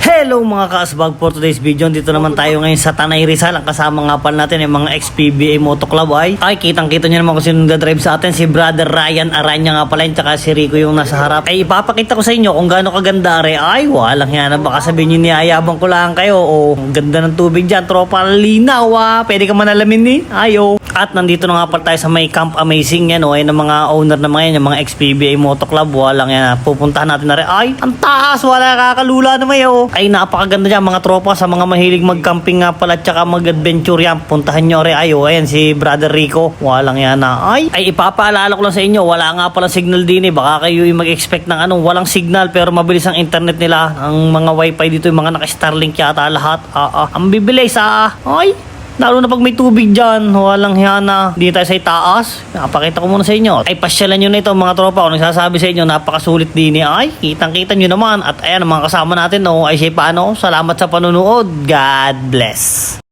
Hello mga kaasbag, for today's video dito naman tayo ngayon sa Tanay Rizal. Ang kasama nga pala natin yung mga ex-PBA Moto Club ay kitang kita nyo naman kung sino nagdadrive sa atin. Si brother Ryan Aranya nga pala yun, tsaka si Rico yung nasa harap. Ay ipapakita ko sa inyo kung gaano kaganda re. Ay walang yan, baka sabihin nyo niyayabang ko lang kayo. O ganda ng tubig dyan, tropa, linaw pwede ka manalamin ni ayo. At nandito na nga pala tayo sa may Camp Amazing yan ay ng mga owner na mga yan, yung mga ex-PBA Moto Club. Walang yan, pupuntahan natin na rin. Ay ang taas, wala, kakalula naman yun. Ay napakaganda dyan mga tropa, sa mga mahilig mag-camping nga pala tsaka mag-adventure yan, puntahan nyo rin. Ayo, ayan si brother Rico, walang yan na. Ay ipapaalala ko lang sa inyo, wala nga pala signal din baka kayo yung mag-expect ng walang signal pero mabilis ang internet nila. Ang mga wifi dito, yung mga naka-Starlink yata lahat. Ang bibilis ay lalo na pag may tubig dyan, walang hiyana. Dito tayo sa itaas. Napakita ko muna sa inyo. Ay pasyalan nyo na ito mga tropa. Kung nagsasabi sa inyo, napakasulit din ay kitang-kita nyo naman. At ayan, ang mga kasama natin ay siya paano. Salamat sa panunood. God bless.